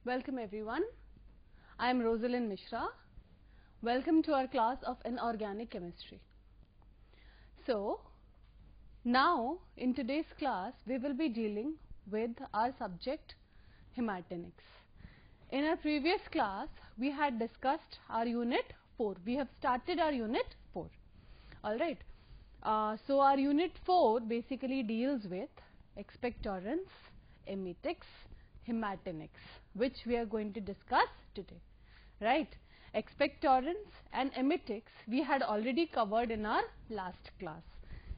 Welcome everyone. I am Rosalind Mishra. Welcome to our class of Inorganic Chemistry. So, now in today's class we will be dealing with our subject Haematinics. In our previous class we had discussed our unit 4. We have started our unit 4. Alright. So our unit 4 basically deals with expectorants, emetics, Haematinics, which we are going to discuss today, right? Expectorants and emetics we had already covered in our last class.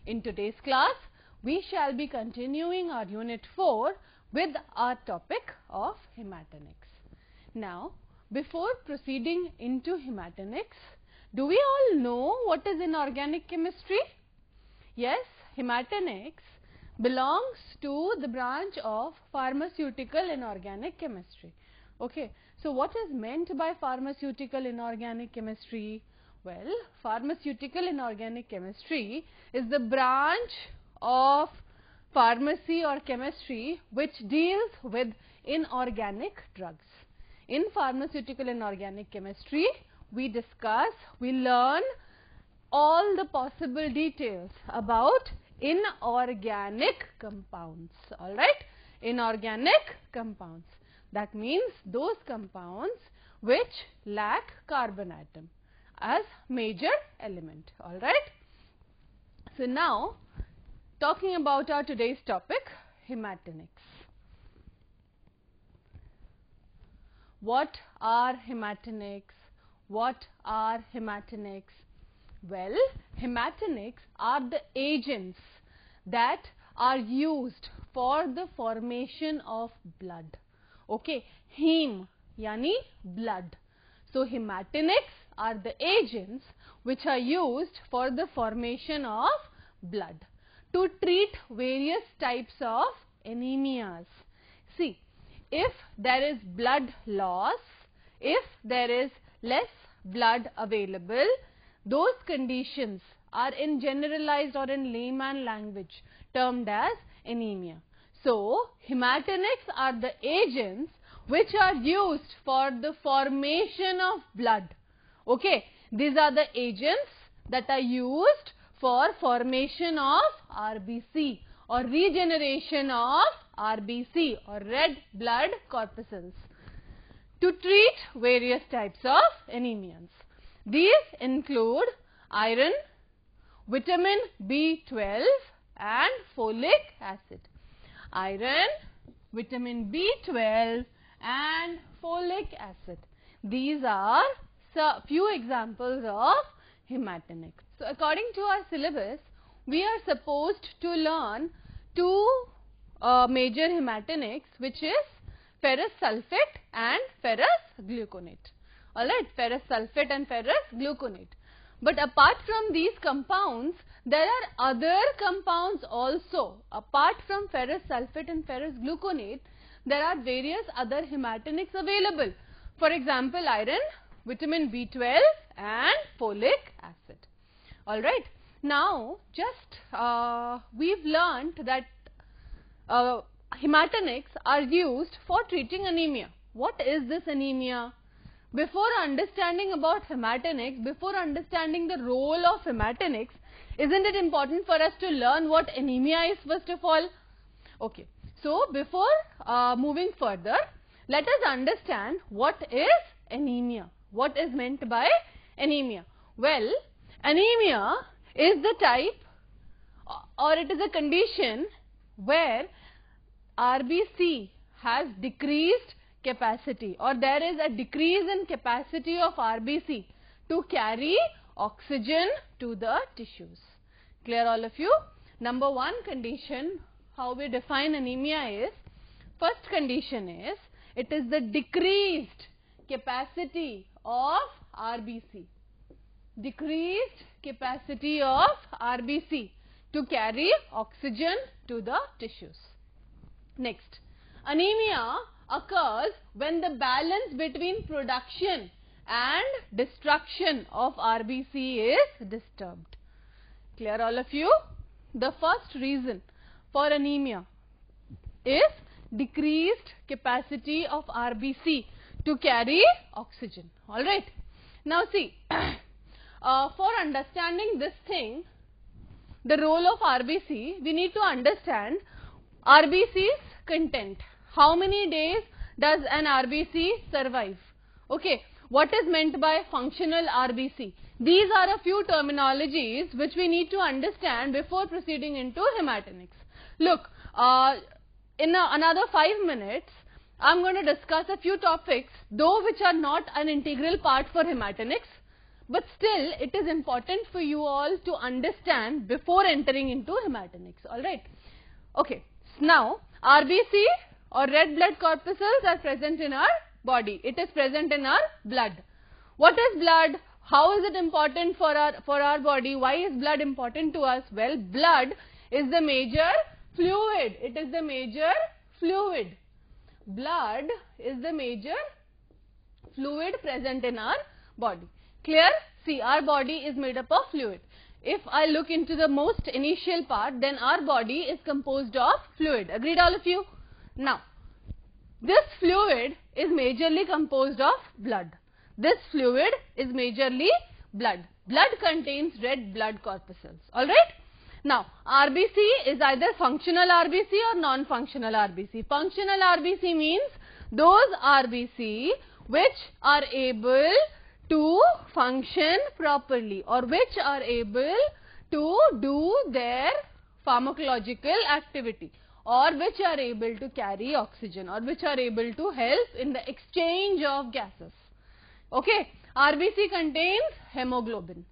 In today's class, we shall be continuing our unit 4 with our topic of Haematinics. Now, before proceeding into Haematinics, do we all know what is inorganic chemistry? Yes, Haematinics belongs to the branch of Pharmaceutical Inorganic Chemistry. Okay, so what is meant by Pharmaceutical Inorganic Chemistry? Well, Pharmaceutical Inorganic Chemistry is the branch of pharmacy or chemistry which deals with inorganic drugs. In Pharmaceutical Inorganic Chemistry, we learn all the possible details about inorganic compounds. Alright, inorganic compounds. That means those compounds which lack carbon atom as major element. Alright. So now, talking about our today's topic, Haematinics. What are Haematinics? What are Haematinics? Well, Haematinics are the agents that are used for the formation of blood. Okay, heme yani blood. So Haematinics are the agents which are used for the formation of blood to treat various types of anemias. See, if there is blood loss, if there is less blood available, those conditions are in generalized or in layman language termed as anemia. So, Haematinics are the agents which are used for the formation of blood. Okay, these are the agents that are used for formation of RBC or regeneration of RBC or red blood corpuscles to treat various types of anemias. These include iron, vitamin B12 and folic acid. Iron, vitamin B12 and folic acid. These are few examples of Haematinics. So, according to our syllabus, we are supposed to learn two major Haematinics, which is Ferrous Sulphate and Ferrous Gluconate. Alright, Ferrous Sulphate and Ferrous Gluconate. But apart from these compounds, there are other compounds also. Apart from Ferrous Sulphate and Ferrous Gluconate, there are various other Haematinics available. For example, iron, vitamin B12 and folic acid. Alright, now just we've learnt that Haematinics are used for treating anemia. What is this anemia? Before understanding about Haematinics, before understanding the role of Haematinics, isn't it important for us to learn what anemia is first of all? Okay, so before moving further, let us understand what is anemia. What is meant by anemia? Well, anemia is the type or it is a condition where RBC has decreased capacity or there is a decrease in capacity of RBC to carry oxygen to the tissues. Clear all of you? Number one condition, how we define anemia is, first condition is, it is the decreased capacity of RBC. Decreased capacity of RBC to carry oxygen to the tissues. Next, anemia occurs when the balance between production and destruction of RBC is disturbed. Clear all of you? The first reason for anemia is decreased capacity of RBC to carry oxygen. Alright. Now see, for understanding this thing, the role of RBC, we need to understand RBC's content. How many days does an RBC survive? Okay. What is meant by functional RBC? These are a few terminologies which we need to understand before proceeding into haematinics. Look, in another 5 minutes, I'm going to discuss a few topics, though which are not an integral part for haematinics, but still it is important for you all to understand before entering into haematinics. Alright. Okay. Now, RBC or red blood corpuscles are present in our body. It is present in our blood. What is blood? How is it important for our body? Why is blood important to us? Well, blood is the major fluid. It is the major fluid. Blood is the major fluid present in our body. Clear? See, our body is made up of fluid. If I look into the most initial part, then our body is composed of fluid. Agreed, all of you? Now, this fluid is majorly composed of blood. This fluid is majorly blood. Blood contains red blood corpuscles. Alright? Now, RBC is either functional RBC or non-functional RBC. Functional RBC means those RBC which are able to function properly or which are able to do their pharmacological activity, or which are able to carry oxygen, or which are able to help in the exchange of gases. Okay, RBC contains hemoglobin.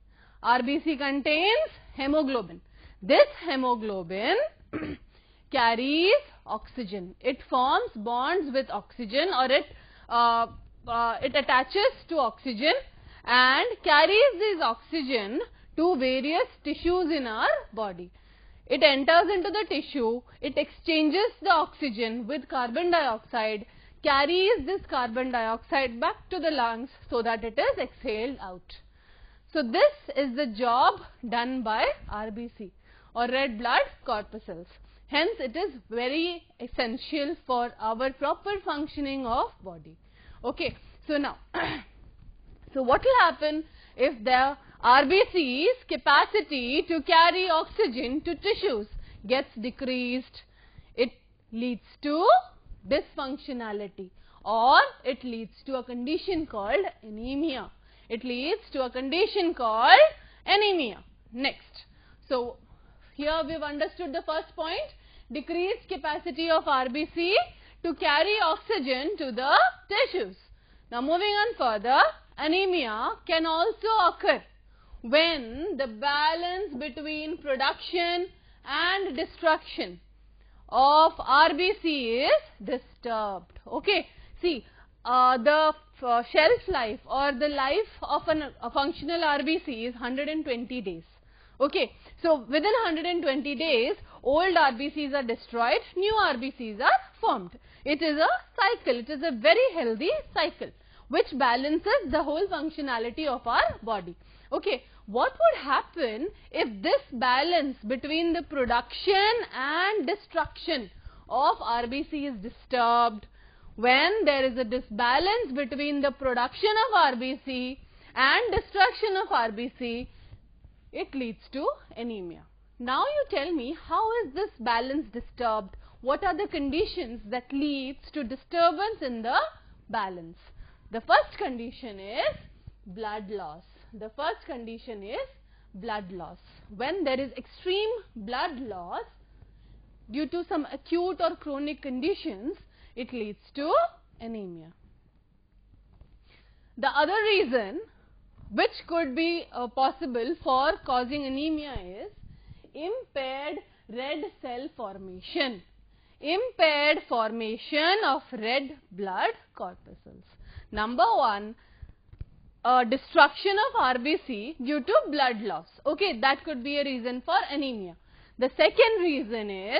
RBC contains hemoglobin. This hemoglobin carries oxygen. It forms bonds with oxygen, or it attaches to oxygen and carries this oxygen to various tissues in our body. It enters into the tissue, it exchanges the oxygen with carbon dioxide, carries this carbon dioxide back to the lungs so that it is exhaled out. So this is the job done by RBC or red blood corpuscles. Hence it is very essential for our proper functioning of body. Okay, so now, so what will happen if the RBC's capacity to carry oxygen to tissues gets decreased? It leads to dysfunctionality, or it leads to a condition called anemia. It leads to a condition called anemia. Next, so here we have understood the first point, decreased capacity of RBC to carry oxygen to the tissues. Now moving on further, anemia can also occur when the balance between production and destruction of RBC is disturbed. Okay, see, the shelf life or the life of a functional RBC is 120 days. Okay, so within 120 days, old RBCs are destroyed, new RBCs are formed. It is a cycle, it is a very healthy cycle which balances the whole functionality of our body. Okay, what would happen if this balance between the production and destruction of RBC is disturbed? When there is a disbalance between the production of RBC and destruction of RBC, it leads to anemia. Now you tell me, how is this balance disturbed? What are the conditions that leads to disturbance in the balance? The first condition is blood loss. The first condition is blood loss. When there is extreme blood loss due to some acute or chronic conditions, it leads to anemia. The other reason which could be possible for causing anemia is impaired red cell formation. Impaired formation of red blood corpuscles. Number one, destruction of RBC due to blood loss. Okay, that could be a reason for anemia. The second reason is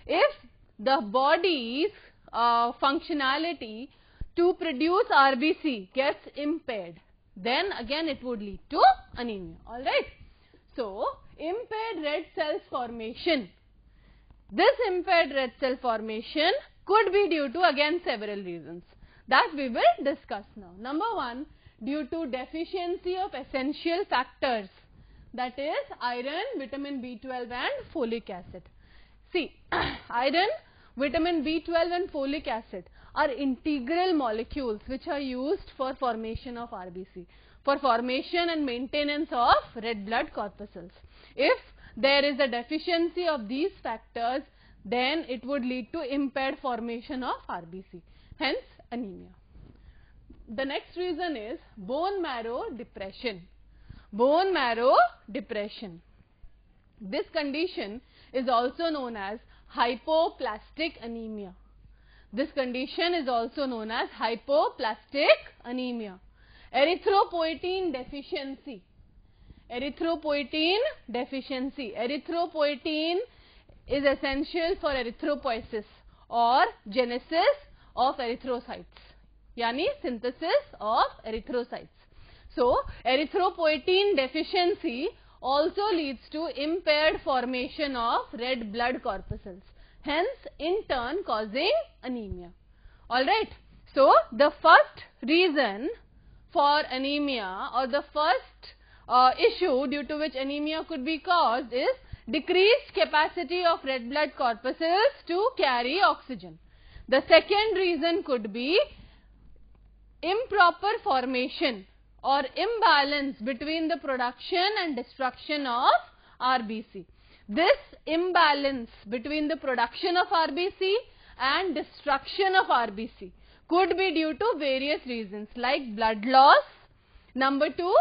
if the body's functionality to produce RBC gets impaired, then again it would lead to anemia. Alright. So, impaired red cells formation. This impaired red cell formation could be due to again several reasons that we will discuss now. Number 1, due to deficiency of essential factors, that is iron, vitamin B12 and folic acid. See, iron, vitamin B12 and folic acid are integral molecules which are used for formation of RBC, for formation and maintenance of red blood corpuscles. If there is a deficiency of these factors, then it would lead to impaired formation of RBC, hence anemia. The next reason is bone marrow depression. Bone marrow depression. This condition is also known as hypoplastic anemia. This condition is also known as hypoplastic anemia. Erythropoietin deficiency. Erythropoietin deficiency. Erythropoietin is essential for erythropoiesis or genesis of erythrocytes, yani synthesis of erythrocytes. So, erythropoietin deficiency also leads to impaired formation of red blood corpuscles, hence in turn causing anemia. Alright, so the first reason for anemia or the first issue due to which anemia could be caused is decreased capacity of red blood corpuscles to carry oxygen. The second reason could be improper formation or imbalance between the production and destruction of RBC. This imbalance between the production of RBC and destruction of RBC could be due to various reasons like blood loss. Number 2,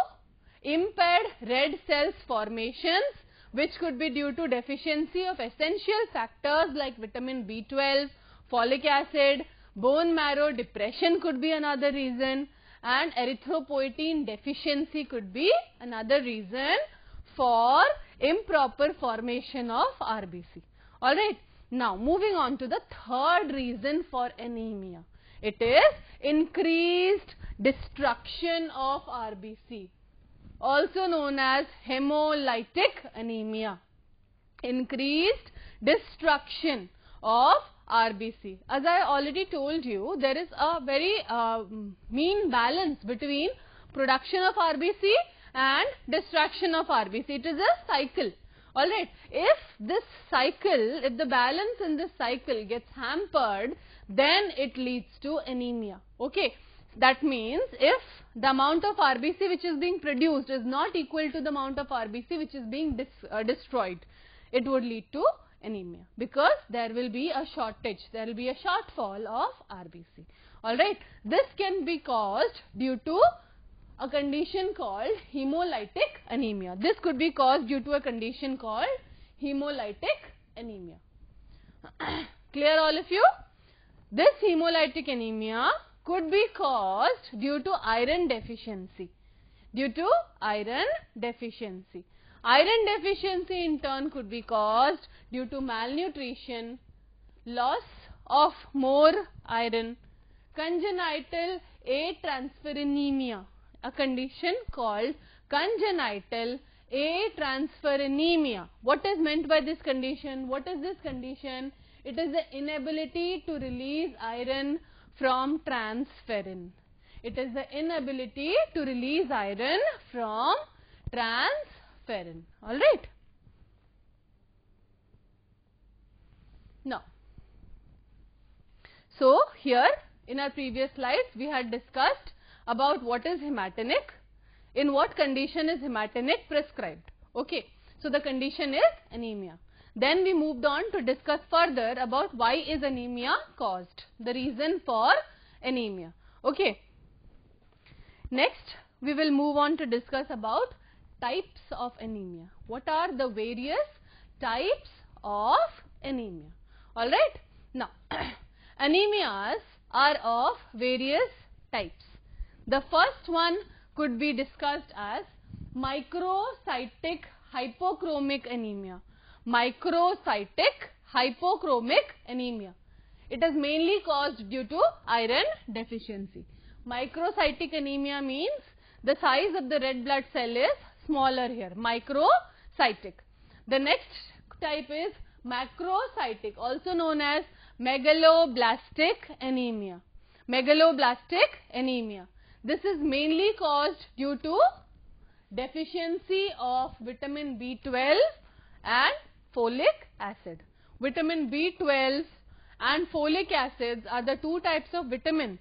impaired red cells formations, which could be due to deficiency of essential factors like vitamin B12, folic acid. Bone marrow depression could be another reason, and erythropoietin deficiency could be another reason for improper formation of RBC. Alright, now moving on to the third reason for anemia. It is increased destruction of RBC, also known as hemolytic anemia. Increased destruction of RBC. As I already told you, there is a very mean balance between production of RBC and destruction of RBC. It is a cycle. Alright, if this cycle, if the balance in this cycle gets hampered, then it leads to anemia. Okay, that means if the amount of RBC which is being produced is not equal to the amount of RBC which is being destroyed, it would lead to anemia, because there will be a shortage, there will be a shortfall of RBC. Alright, this can be caused due to a condition called hemolytic anemia. This could be caused due to a condition called hemolytic anemia. Clear all of you? This hemolytic anemia could be caused due to iron deficiency. Due to iron deficiency. Iron deficiency in turn could be caused due to malnutrition, loss of more iron, congenital atransferenemia, a condition called congenital atransferenemia. What is meant by this condition? What is this condition? It is the inability to release iron from transferrin. It is the inability to release iron from transferrin. Alright. Now, so here in our previous slides we had discussed about what is hematinic, in what condition is hematinic prescribed. Okay, so the condition is anemia. Then we moved on to discuss further about why is anemia caused, the reason for anemia. Okay, next we will move on to discuss about types of anemia. What are the various types of anemia? Alright, now anemias are of various types. The first one could be discussed as microcytic hypochromic anemia. Microcytic hypochromic anemia. It is mainly caused due to iron deficiency. Microcytic anemia means the size of the red blood cell is smaller here, microcytic. The next type is macrocytic, also known as megaloblastic anemia. Megaloblastic anemia. This is mainly caused due to deficiency of vitamin B12 and folic acid. Vitamin B12 and folic acids are the two types of vitamin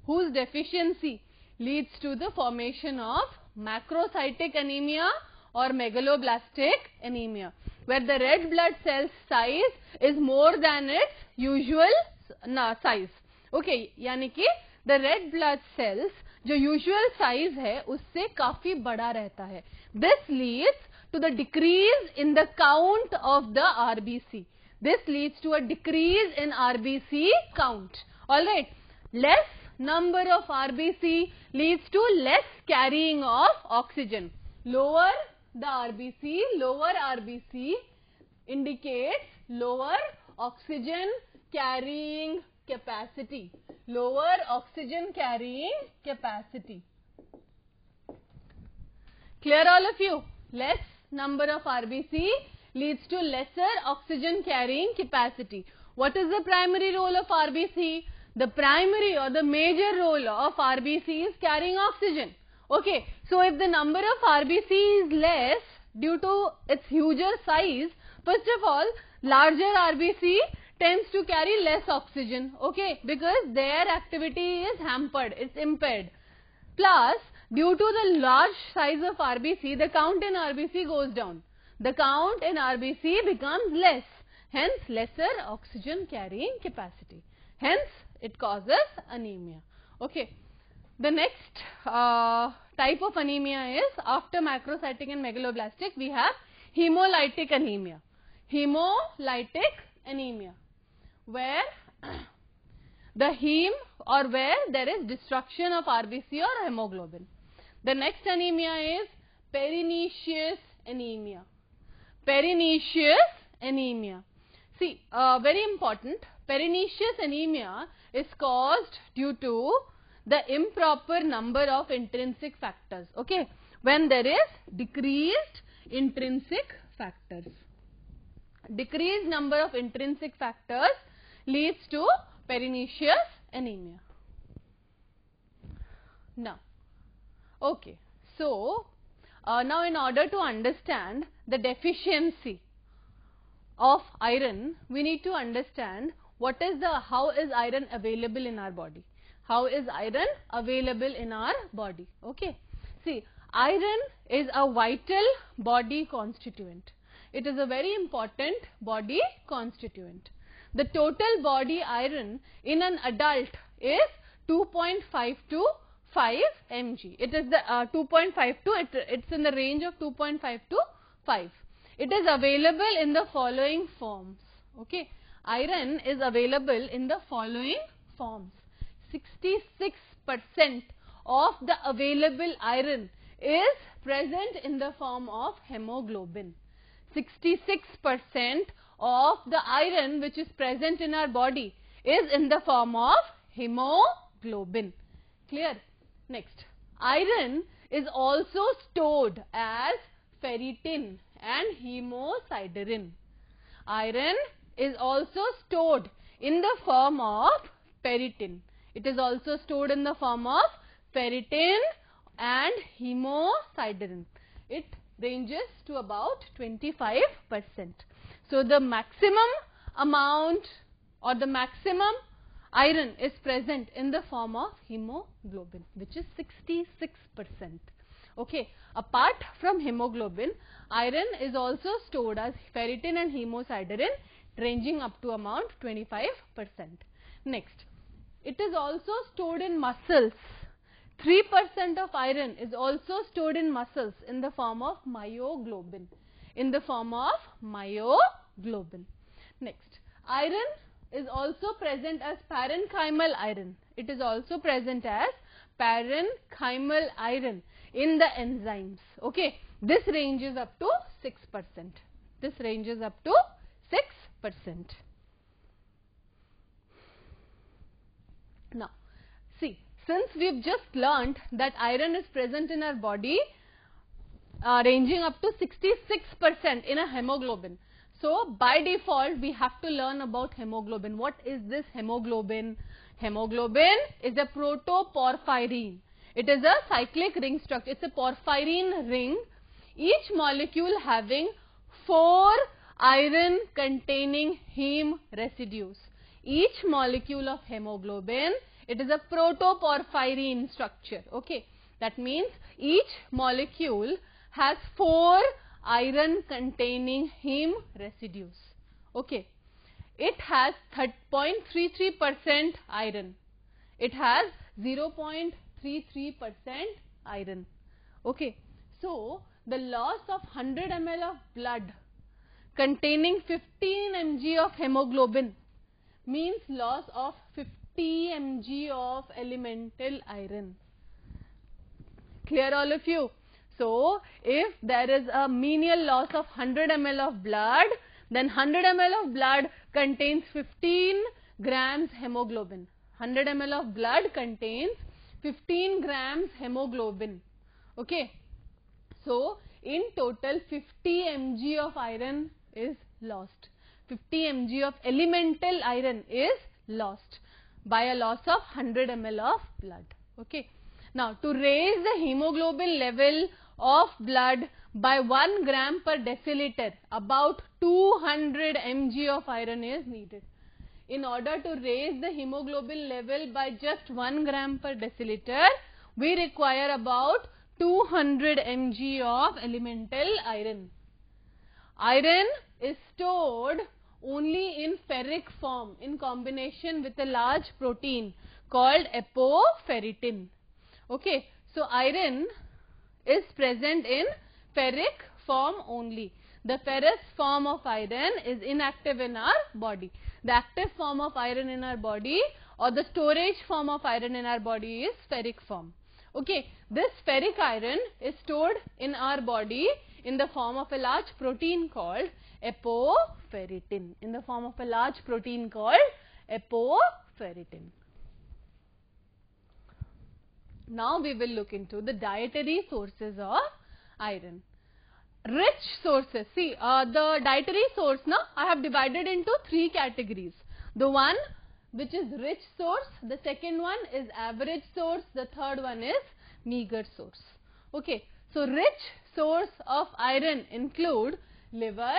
whose deficiency leads to the formation of macrocytic anemia or megaloblastic anemia, where the red blood cell size is more than its usual size. Okay, यानी कि the red blood cells जो usual size है उससे काफी बड़ा रहता है. This leads to the decrease in the count of the RBC. This leads to a decrease in RBC count. Alright, less number of RBC leads to less carrying of oxygen. Lower the RBC, lower RBC indicates lower oxygen carrying capacity. Lower oxygen carrying capacity. Clear all of you? Less number of RBC leads to lesser oxygen carrying capacity. What is the primary role of RBC? The primary or the major role of RBC is carrying oxygen. Okay, so if the number of RBC is less due to its huger size, first of all, larger RBC tends to carry less oxygen, okay, because their activity is hampered, it's impaired. Plus, due to the large size of RBC, the count in RBC goes down. The count in RBC becomes less, hence lesser oxygen carrying capacity. Hence, it causes anemia. Okay. The next type of anemia is, after macrocytic and megaloblastic, we have hemolytic anemia. Hemolytic anemia, where the heme or where there is destruction of RBC or hemoglobin. The next anemia is pernicious anemia. Pernicious anemia. See, very important, pernicious anemia is caused due to the improper number of intrinsic factors. Okay, when there is decreased intrinsic factors. Decreased number of intrinsic factors leads to pernicious anemia. Now, okay, so now in order to understand the deficiency of iron, we need to understand how is iron available in our body. How is iron available in our body? Okay, see, iron is a vital body constituent. It is a very important body constituent. The total body iron in an adult is 2.5 to 5 mg. It is the 2.5 to, it's in the range of 2.5 to 5. It is available in the following forms. Okay, iron is available in the following forms. 66% of the available iron is present in the form of hemoglobin. 66% of the iron which is present in our body is in the form of hemoglobin. Clear? Next, iron is also stored as ferritin and hemosiderin. Iron is also stored in the form of ferritin. It is also stored in the form of ferritin and hemosiderin. It ranges to about 25%. So, the maximum amount or the maximum iron is present in the form of hemoglobin, which is 66%. Okay. Apart from hemoglobin, iron is also stored as ferritin and hemosiderin, ranging up to amount 25%. Next, it is also stored in muscles. 3% of iron is also stored in muscles in the form of myoglobin. Next, iron is also present as parenchymal iron. It is also present as parenchymal iron in the enzymes. Okay, this ranges up to 6%. This ranges up to 6%. Now, see, since we've just learnt that iron is present in our body ranging up to 66% in a hemoglobin. So by default we have to learn about hemoglobin. What is this hemoglobin? Hemoglobin is a protoporphyrin. It is a cyclic ring structure. It's a porphyrin ring, each molecule having 4 iron containing heme residues. Each molecule of hemoglobin, it is a protoporphyrin structure. Okay, that means each molecule has 4 iron containing heme residues. Okay, it has 0.33% iron. It has 0.33% iron. Okay, so the loss of 100 ml of blood containing 15 mg of hemoglobin means loss of 50 mg of elemental iron. Clear all of you? So if there is a menial loss of 100 ml of blood, then 100 ml of blood contains 15 grams hemoglobin. 100 ml of blood contains 15 grams hemoglobin. Okay, so in total 50 mg of iron is lost. 50 mg of elemental iron is lost by a loss of 100 ml of blood. Okay, now to raise the hemoglobin level of blood by 1 gram per deciliter, about 200 mg of iron is needed. In order to raise the hemoglobin level by just 1 gram per deciliter, we require about 200 mg of elemental iron. Iron is stored only in ferric form in combination with a large protein called apoferritin. Okay, so iron is present in ferric form only. The ferrous form of iron is inactive in our body. The active form of iron in our body, or the storage form of iron in our body, is ferric form. Okay, this ferric iron is stored in our body in the form of a large protein called apoferritin. In the form of a large protein called apoferritin. Now we will look into the dietary sources of iron. Rich sources. See, the dietary source, now I have divided into 3 categories. The one which is rich source, the second one is average source, the third one is meager source. Okay, so rich source of iron include liver,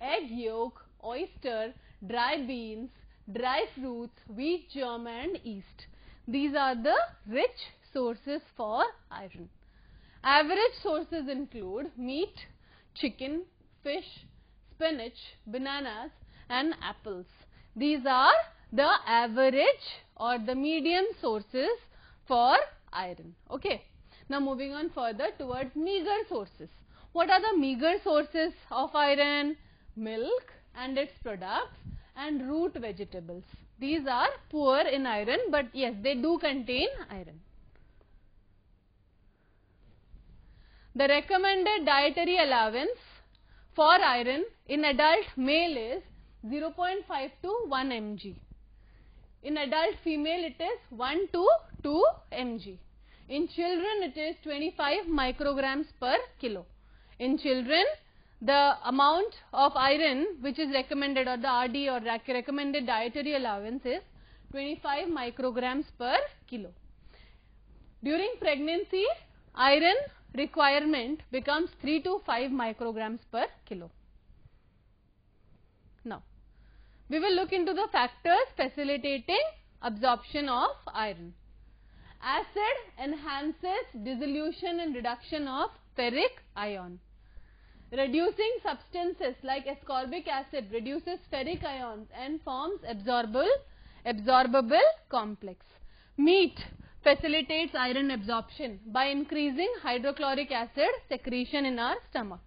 egg yolk, oyster, dry beans, dry fruits, wheat germ and yeast. These are the rich sources for iron. Average sources include meat, chicken, fish, spinach, bananas and apples. These are the average or the medium sources for iron. Okay. Now moving on further towards meager sources. What are the meager sources of iron? Milk and its products and root vegetables. These are poor in iron, but yes, they do contain iron. The recommended dietary allowance for iron in adult male is 0.5 to 1 mg. In adult female it is 1 to 2 mg. In children it is 25 micrograms per kilo. In children the amount of iron which is recommended, or the RD or recommended dietary allowance, is 25 micrograms per kilo. During pregnancy, iron requirement becomes 3 to 5 micrograms per kilo. Now, we will look into the factors facilitating absorption of iron. Acid enhances dissolution and reduction of ferric ion. Reducing substances like ascorbic acid reduces ferric ions and forms absorbable complex. Meat facilitates iron absorption by increasing hydrochloric acid secretion in our stomach.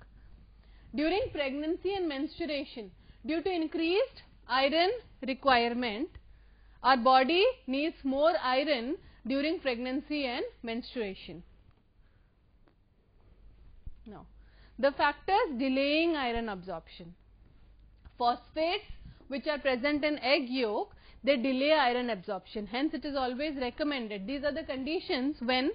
During pregnancy and menstruation, due to increased iron requirement, our body needs more iron during pregnancy and menstruation. Now, the factors delaying iron absorption. Phosphates which are present in egg yolk, they delay iron absorption. Hence, it is always recommended. These are the conditions when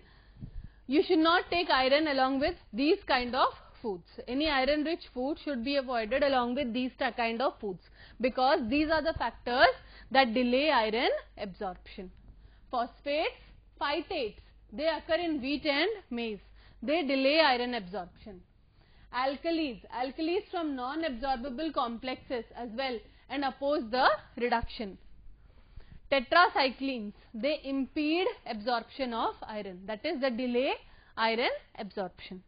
you should not take iron along with these kind of foods. Any iron rich food should be avoided along with these kind of foods, because these are the factors that delay iron absorption. Phosphates, phytates, they occur in wheat and maize. They delay iron absorption. Alkalis, alkalis from non-absorbable complexes as well and oppose the reduction. Tetracyclines, they impede absorption of iron, that is, they delay iron absorption.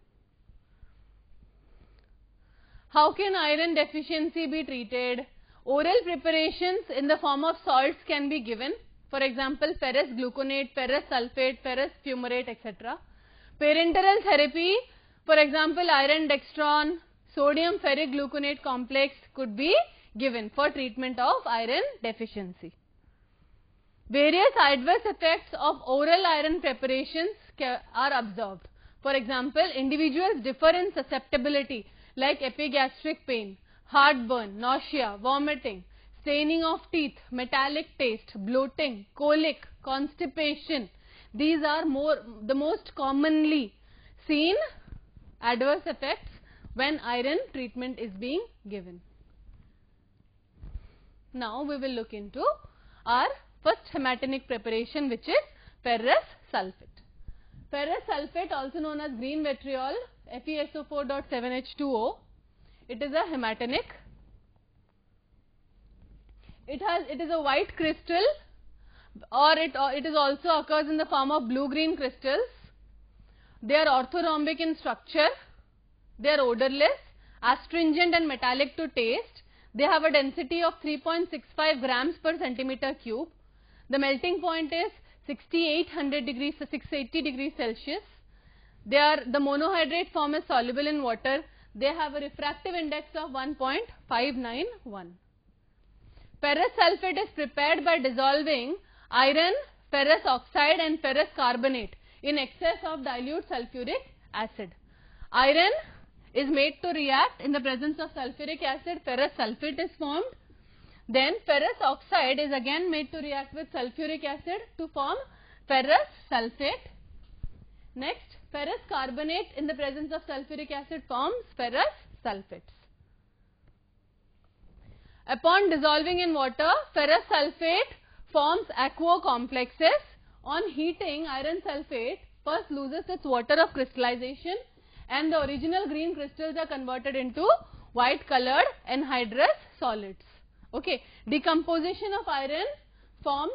How can iron deficiency be treated? Oral preparations in the form of salts can be given. For example, ferrous gluconate, ferrous sulphate, ferrous fumarate, etc. Parenteral therapy, for example, iron dextran, sodium ferric gluconate complex could be given for treatment of iron deficiency. Various adverse effects of oral iron preparations are observed. For example, individuals differ in susceptibility like epigastric pain, heartburn, nausea, vomiting, staining of teeth, metallic taste, bloating, colic, constipation. These are the most commonly seen adverse effects when iron treatment is being given. Now we will look into our first hematinic preparation, which is ferrous sulphate. Ferrous sulphate, also known as green vitriol, FeSO4.7H2O. It is a hematinic. It is a white crystal, or it is also occurs in the form of blue-green crystals. They are orthorhombic in structure. They are odorless, astringent and metallic to taste. They have a density of 3.65 grams per centimeter cube. The melting point is 680 degrees Celsius. The monohydrate form is soluble in water. They have a refractive index of 1.591. Ferrous sulphate is prepared by dissolving iron, ferrous oxide and ferrous carbonate in excess of dilute sulfuric acid. Iron is made to react in the presence of sulfuric acid. Ferrous sulphate is formed. Then ferrous oxide is again made to react with sulfuric acid to form ferrous sulphate. Next, ferrous carbonate in the presence of sulfuric acid forms ferrous sulfates. Upon dissolving in water, ferrous sulphate forms aqueous complexes. On heating, iron sulphate first loses its water of crystallization and the original green crystals are converted into white colored anhydrous solids. Okay, decomposition of iron forms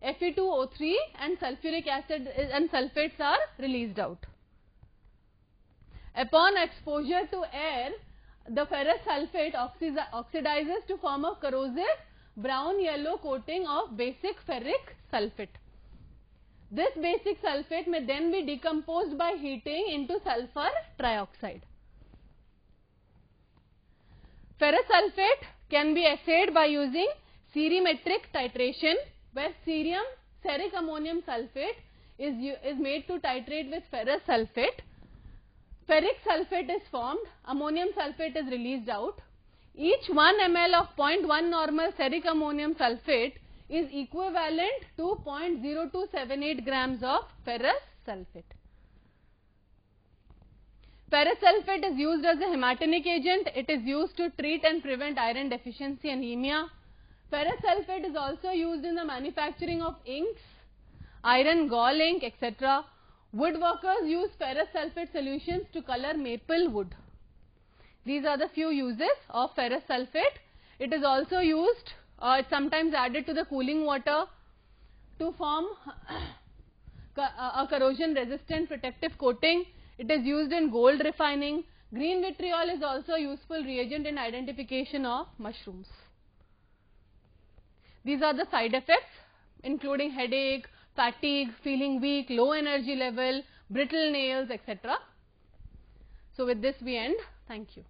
Fe2O3 and sulfuric acid and sulfates are released out. Upon exposure to air, the ferrous sulphate oxidizes to form a corrosive brown-yellow coating of basic ferric sulphate. This basic sulphate may then be decomposed by heating into sulfur trioxide. Ferrous sulphate can be assayed by using serimetric titration, where cerium ferric ammonium sulphate is made to titrate with ferrous sulphate. Ferric sulphate is formed, ammonium sulphate is released out. Each 1 ml of 0.1 normal ferric ammonium sulphate is equivalent to 0.0278 grams of ferrous sulphate. Ferrous sulphate is used as a hematinic agent. It is used to treat and prevent iron deficiency anemia. Ferrous sulphate is also used in the manufacturing of inks, iron gall ink, etc. Woodworkers use ferrous sulphate solutions to color maple wood. These are the few uses of ferrous sulphate. It is also used, it's sometimes added to the cooling water to form a corrosion resistant protective coating. It is used in gold refining. Green vitriol is also a useful reagent in identification of mushrooms. These are the side effects, including headache, fatigue, feeling weak, low energy level, brittle nails, etc. So with this we end. Thank you.